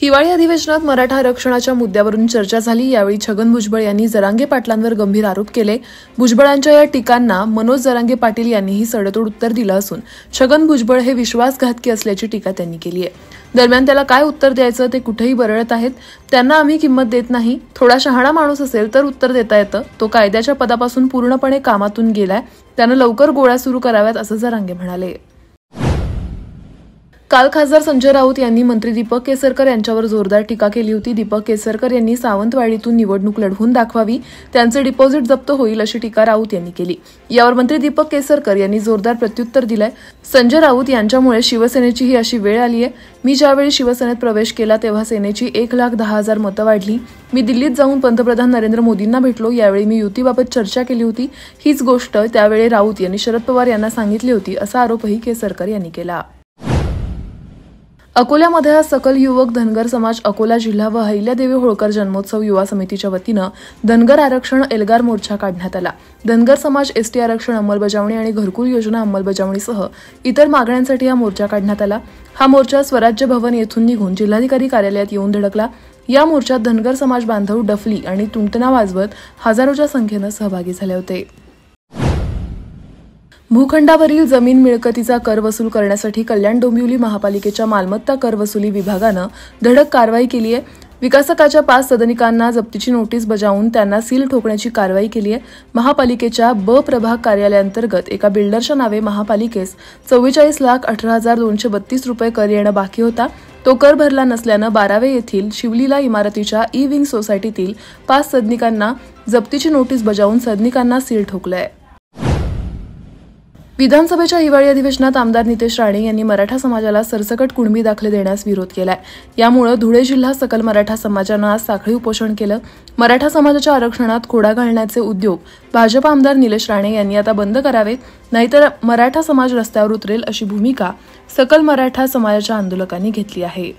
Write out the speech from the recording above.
हिवाळी अधिवेशनात मराठा आरक्षणाच्या मुद्द्यावरून चर्चा झाली। यावेळी छगन भुजबळ यांनी जरांगे पाटलांवर गंभीर आरोप केले। भुजबळांच्या या टीकांना मनोज जरांगे पाटील यांनीही सडेतोड उत्तर दिलं असून छगन भुजबळ हे विश्वासघातकी असल्याची टीका त्यांनी केली आहे। दरम्यान त्याला काय उत्तर द्यायचं ते कुठेही बरळत आहेत। त्यांना आम्ही किंमत देत नाही। थोडा शहाणा माणूस असेल तर उत्तर देता येतं। तो कायद्याच्या पदापासून पूर्णपणे कामातून गेलाय। त्यानं लवकर गोळ्या सुरू कराव्यात असं जरांगे म्हणाले। काल खासदार संजय राऊत यांनी मंत्री दीपक केसरकर यांच्यावर जोरदार टीका केली होती। दीपक केसरकर यांनी सावंतवाडीतून निवडणूक लढवून दाखवावी, त्यांचे डिपॉझिट जप्त होईल अशी टीका राऊत यांनी केली। यावर मंत्री दीपक केसरकर यांनी जोरदार प्रत्युत्तर दिलंय। संजय राऊत यांच्यामुळे शिवसेनेची ही अशी वेळ आली आहे। मी ज्यावेळी शिवसेनेत प्रवेश केला तेव्हा सेनेची 1,10,000 मतं वाढली। मी दिल्लीत जाऊन पंतप्रधान नरेंद्र मोदींना भेटलो। यावेळी मी युतीबाबत चर्चा केली होती। हीच गोष्ट त्यावेळी राऊत यांनी शरद पवार यांना सांगितली होती असा आरोपही केसरकर यांनी केला। अकोल्यामध्ये आज सकल युवक धनगर समाज अकोला जिल्हा व अहिल्यादेवी होळकर जन्मोत्सव युवा समितीच्या वतीनं धनगर आरक्षण एल्गार मोर्चा काढण्यात आला। धनगर समाज एसटी आरक्षण अंमलबजावणी आणि घरकुल योजना अंमलबजावणीसह इतर मागण्यांसाठी हा मोर्चा काढण्यात आला। हा मोर्चा स्वराज्य भवन येथून निघून जिल्हाधिकारी कार्यालयात येऊन धडकला। या मोर्चात धनगर समाज बांधव डफली आणि तुंटणा वाजवत हजारोच्या संख्येनं सहभागी झाले होते। भूखंडावरील जमीन मिळकतीचा कर वसूल करण्यासाठी कल्याण डोंबिवली महापालिकेच्या मालमत्ता कर वसुली विभागानं धडक कारवाई केली आहे। विकासकाच्या 5 सदनिकांना जप्तीची नोटीस बजावून त्यांना सील ठोकण्याची कारवाई केली आहे। महापालिकेच्या ब प्रभाग कार्यालयाअंतर्गत एका बिल्डरच्या नावे महापालिकेस 44,18,232 रुपये कर येणं बाकी होता। तो कर भरला नसल्यानं 12वे येथील शिवलीला इमारतीच्या ई विंग सोसायटीतील 5 सदनिकांना जप्तीची नोटीस बजावून सदनिकांना सील ठोकलंय। विधानसभेच्या हिवाळी अधिवेशनात आमदार नितेश राणे यांनी मराठा समाजाला सरसकट कुणबी दाखले देण्यास विरोध केलाय। यामुळे धुळे जिल्हा सकल मराठा समाजानं आज साखळी उपोषण केलं। मराठा समाजाच्या आरक्षणात खोडा घालण्याचे उद्योग भाजप आमदार निलेश राणे यांनी आता बंद करावेत, नाहीतर मराठा समाज रस्त्यावर उतरेल अशी भूमिका सकल मराठा समाजाच्या आंदोलकांनी घेतली आहे।